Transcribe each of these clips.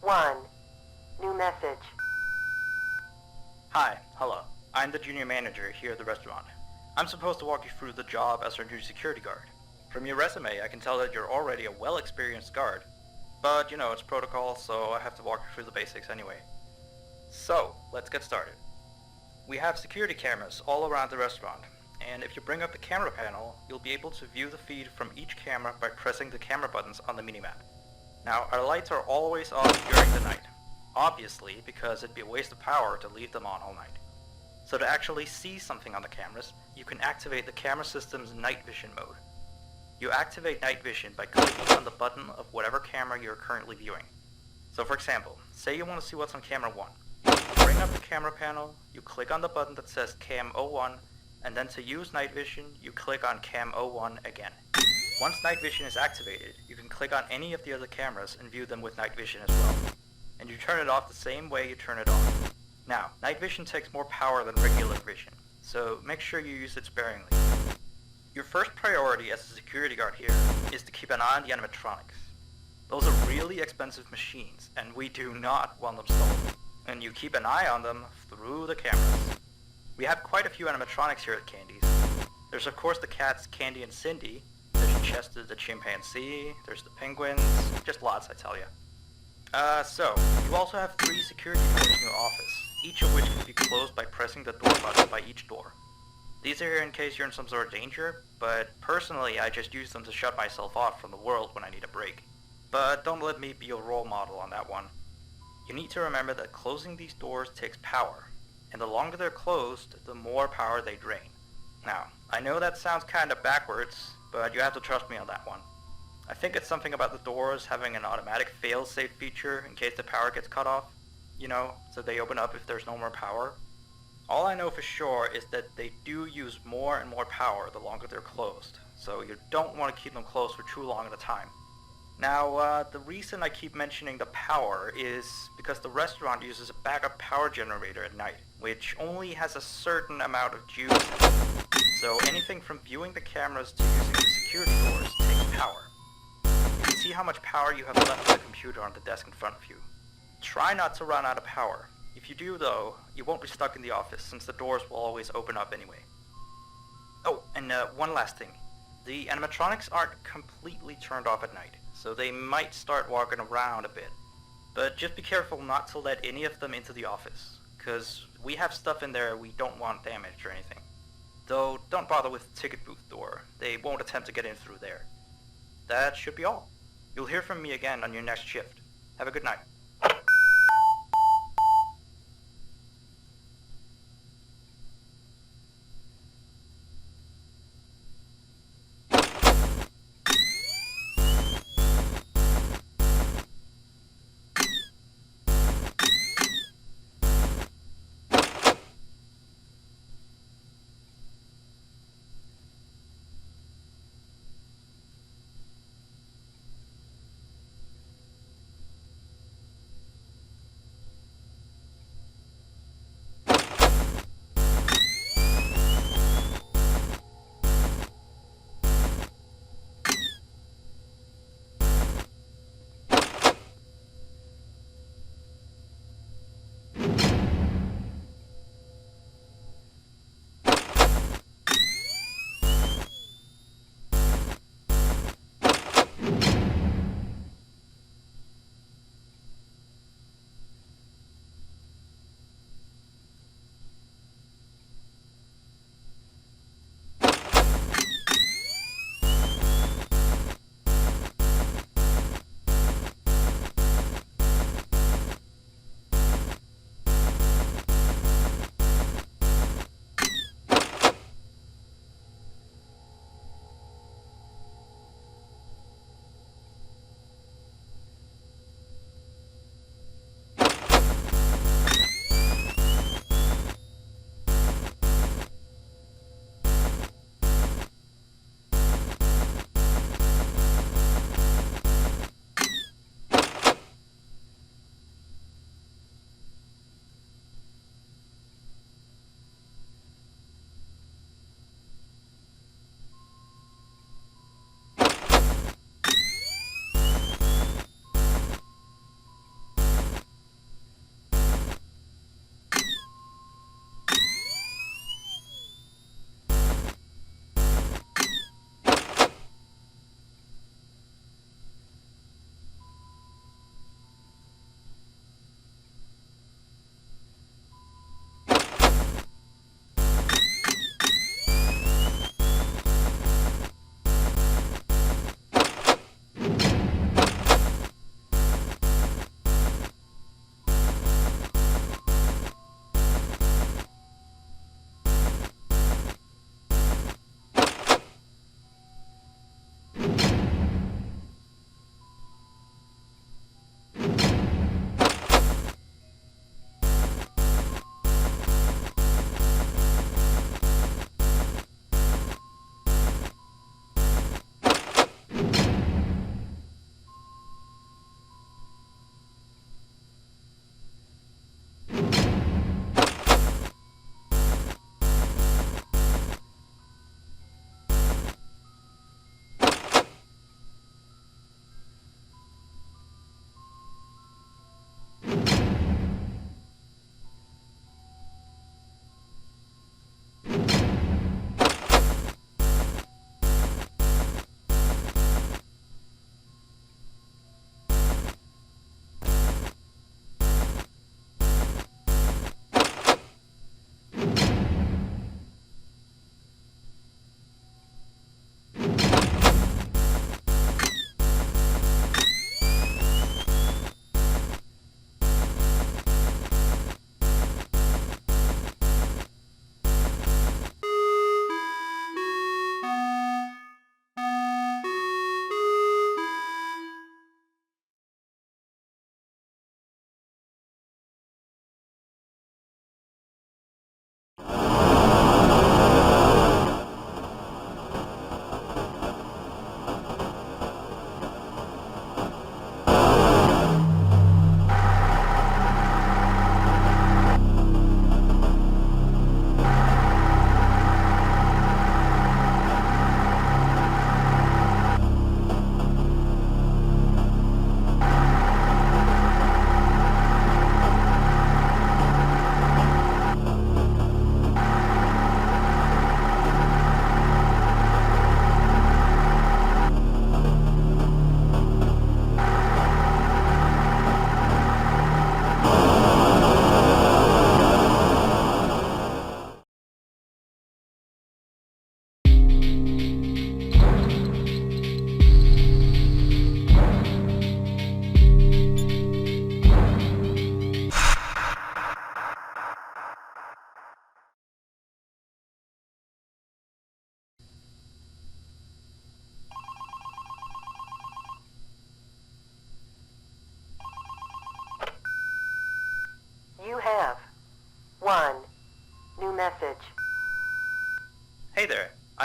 1. New message. Hi, hello. I'm the junior manager here at the restaurant. I'm supposed to walk you through the job as our new security guard. From your resume, I can tell that you're already a well-experienced guard. But, you know, it's protocol, so I have to walk you through the basics anyway. So, let's get started. We have security cameras all around the restaurant, and if you bring up the camera panel, you'll be able to view the feed from each camera by pressing the camera buttons on the minimap. Now, our lights are always on during the night, obviously because it'd be a waste of power to leave them on all night. So to actually see something on the cameras, you can activate the camera system's night vision mode. You activate night vision by clicking on the button of whatever camera you're currently viewing. So for example, say you want to see what's on camera 1. You bring up the camera panel, you click on the button that says Cam 01, and then to use night vision, you click on Cam 01 again. Once night vision is activated, you can click on any of the other cameras and view them with night vision as well. And you turn it off the same way you turn it on. Now, night vision takes more power than regular vision, so make sure you use it sparingly. Your first priority as a security guard here is to keep an eye on the animatronics. Those are really expensive machines, and we do not want them stolen. And you keep an eye on them through the cameras. We have quite a few animatronics here at Candy's. There's of course the cats Candy and Cindy, there's Chester the chimpanzee, there's the penguins, just lots I tell you. So, you also have 3 security doors in your office, each of which can be closed by pressing the door button by each door. These are here in case you're in some sort of danger, but personally I just use them to shut myself off from the world when I need a break. But don't let me be your role model on that one. You need to remember that closing these doors takes power, and the longer they're closed, the more power they drain. Now, I know that sounds kinda backwards, but you have to trust me on that one. I think it's something about the doors having an automatic fail-safe feature in case the power gets cut off. You know, so they open up if there's no more power. All I know for sure is that they do use more and more power the longer they're closed, so you don't want to keep them closed for too long at a time. Now, the reason I keep mentioning the power is because the restaurant uses a backup power generator at night, which only has a certain amount of juice in it. So anything from viewing the cameras to using the security doors takes power. You can see how much power you have left on the computer on the desk in front of you. Try not to run out of power. If you do though, you won't be stuck in the office since the doors will always open up anyway. Oh, and one last thing. The animatronics aren't completely turned off at night, so they might start walking around a bit. But just be careful not to let any of them into the office, cause we have stuff in there we don't want damaged or anything. Though don't bother with the ticket booth door, they won't attempt to get in through there. That should be all. You'll hear from me again on your next shift. Have a good night.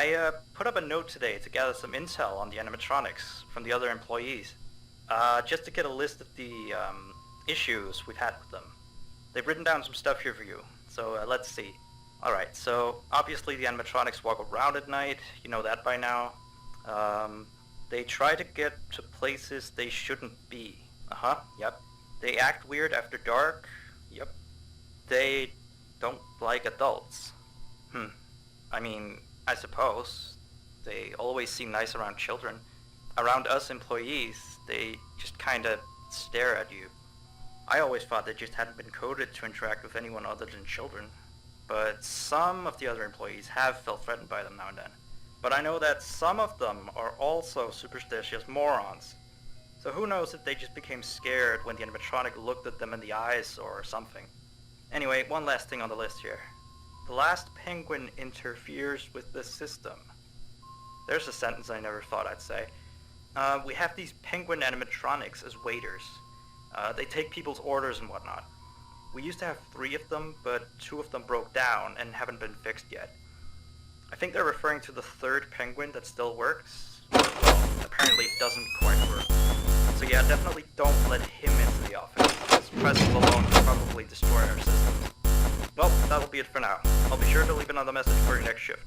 I put up a note today to gather some intel on the animatronics from the other employees, just to get a list of the issues we've had with them. They've written down some stuff here for you, so let's see. Alright, so obviously the animatronics walk around at night, you know that by now. They try to get to places they shouldn't be. Yep. They act weird after dark. Yep. They don't like adults. I mean, I suppose. They always seem nice around children. Around us employees, they just kinda stare at you. I always thought they just hadn't been coded to interact with anyone other than children. But some of the other employees have felt threatened by them now and then. But I know that some of them are also superstitious morons. So who knows if they just became scared when the animatronic looked at them in the eyes or something. Anyway, one last thing on the list here. The last penguin interferes with the system. There's a sentence I never thought I'd say. We have these penguin animatronics as waiters. They take people's orders and whatnot. We used to have 3 of them, but 2 of them broke down and haven't been fixed yet. I think they're referring to the 3rd penguin that still works. Well, apparently it doesn't quite work. So yeah, definitely don't let him into the office. His presence alone will probably destroy our system. Well, that'll be it for now. I'll be sure to leave another message for your next shift.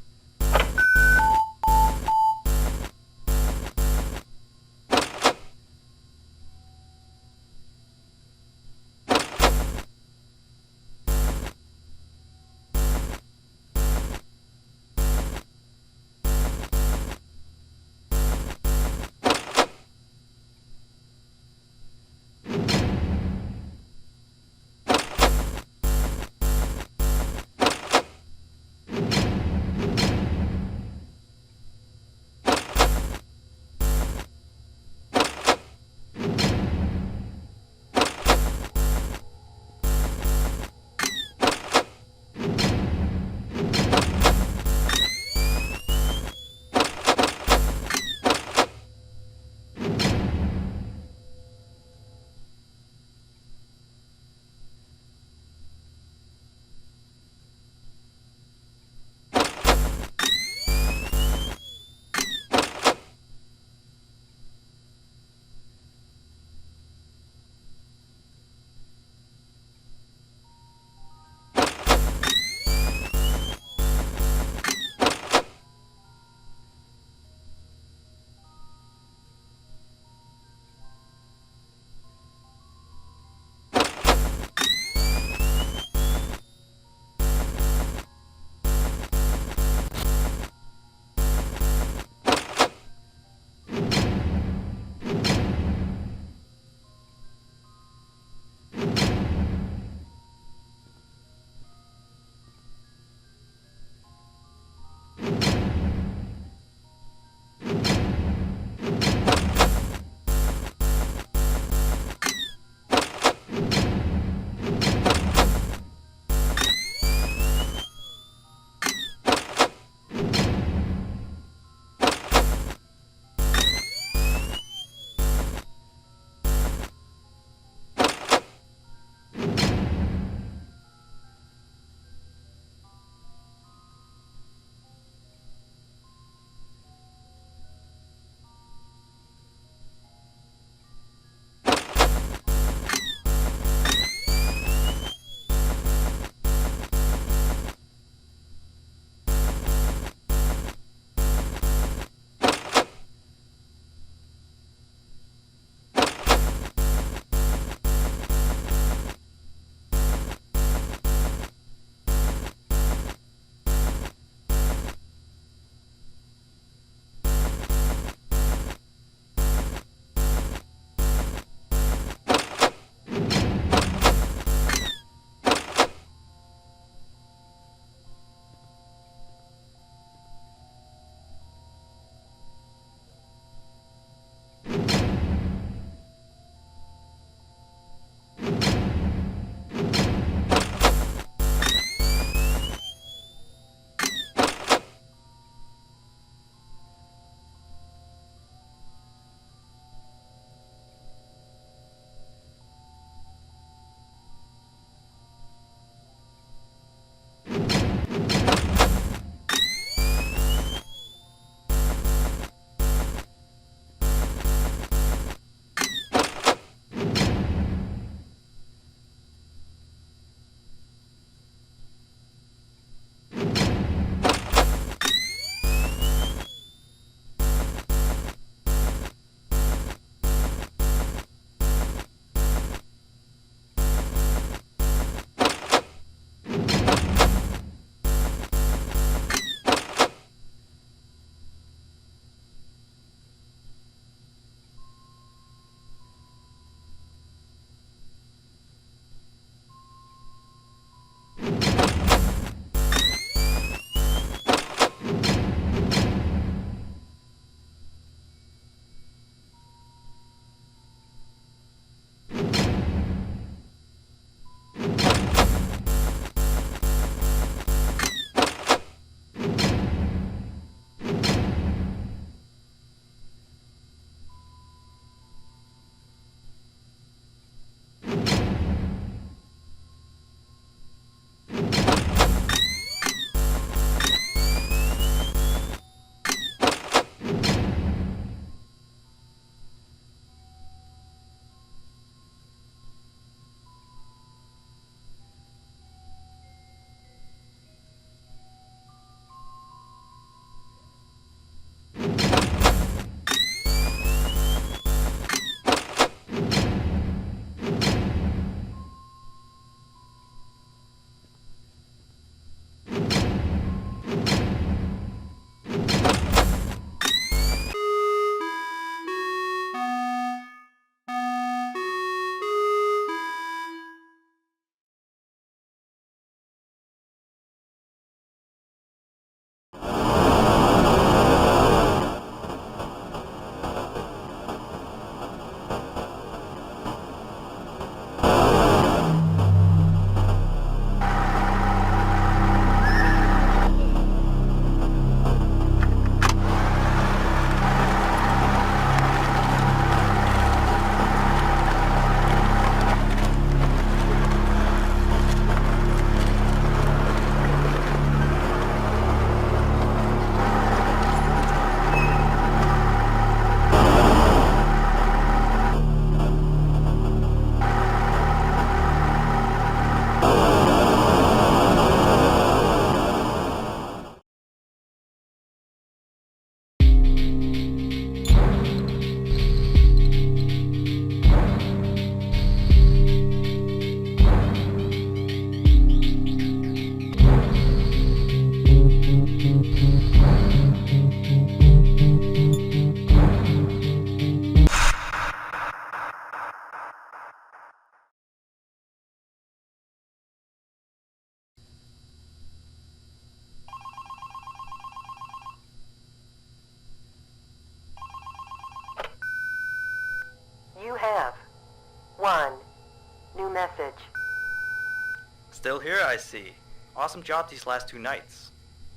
Still here, I see. Awesome job these last 2 nights.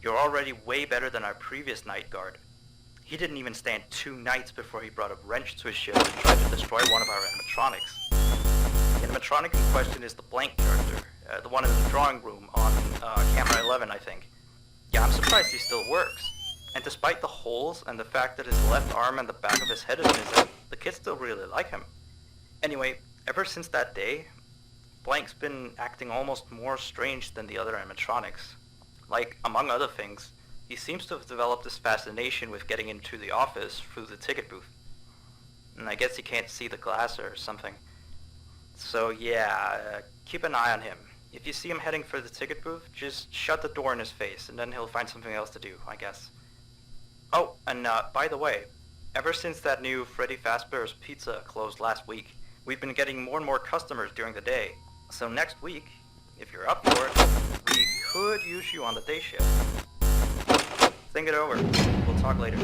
You're already way better than our previous night guard. He didn't even stand 2 nights before he brought a wrench to his ship and tried to destroy one of our animatronics. The animatronic in question is the blank character, the one in the drawing room on camera 11, I think. Yeah, I'm surprised he still works. And despite the holes and the fact that his left arm and the back of his head is missing, the kids still really like him. Anyway, ever since that day, Blank's been acting almost more strange than the other animatronics. Like, among other things, he seems to have developed this fascination with getting into the office through the ticket booth. And I guess he can't see the glass or something. So yeah, keep an eye on him. If you see him heading for the ticket booth, just shut the door in his face, and then he'll find something else to do, I guess. Oh, and by the way, ever since that new Freddy Fazbear's Pizza closed last week, we've been getting more and more customers during the day. So next week, if you're up for it, we could use you on the day shift. Think it over. We'll talk later.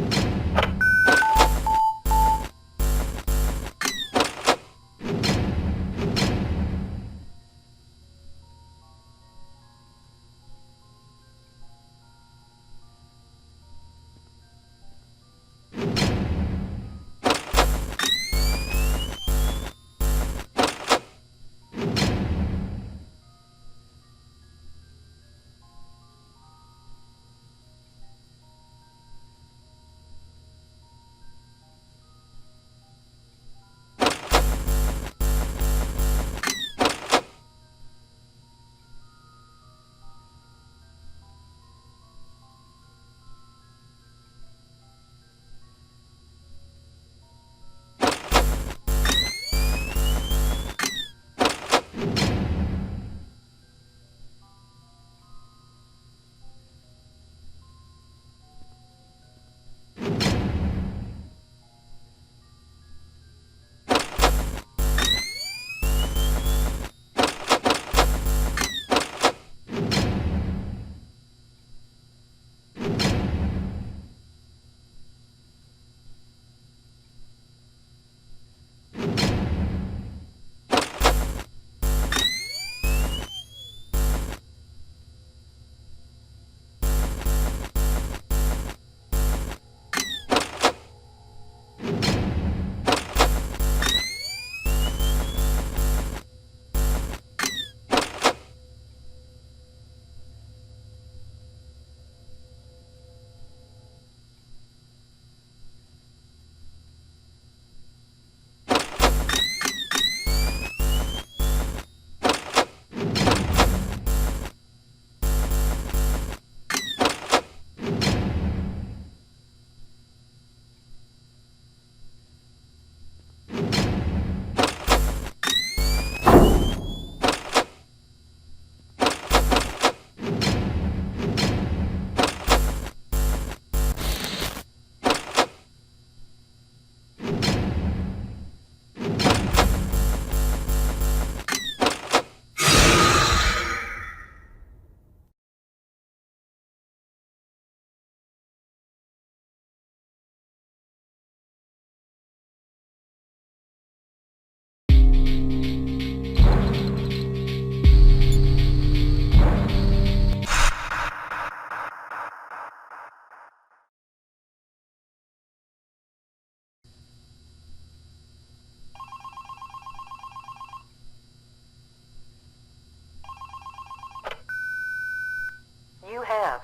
You have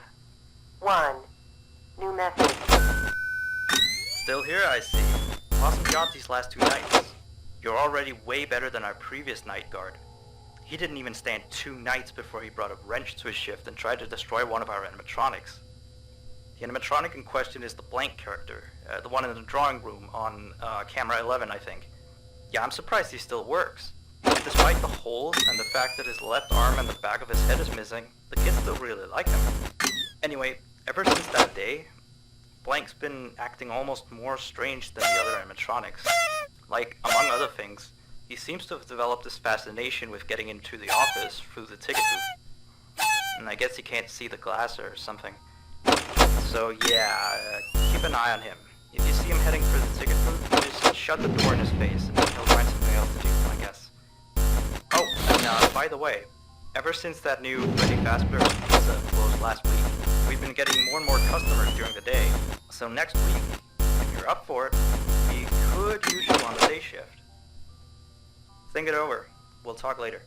1 new message. Still here, I see. Awesome job these last 2 nights. You're already way better than our previous night guard. He didn't even stand 2 nights before he brought a wrench to his shift and tried to destroy one of our animatronics. The animatronic in question is the blank character, the one in the drawing room on camera 11, I think. Yeah, I'm surprised he still works. And despite the holes and the fact that his left arm and the back of his head is missing, the kids still really like him. Anyway, ever since that day, Blank's been acting almost more strange than the other animatronics. Like, among other things, he seems to have developed this fascination with getting into the office through the ticket booth. And I guess he can't see the glass or something. So yeah, keep an eye on him. If you see him heading for the ticket booth, just shut the door in his face and then he'll find something else to do, I guess. Oh, and by the way, Ever since that new Ready Faster pizza closed last week, we've been getting more and more customers during the day. So next week, if you're up for it, we could use you on the day shift. Think it over. We'll talk later.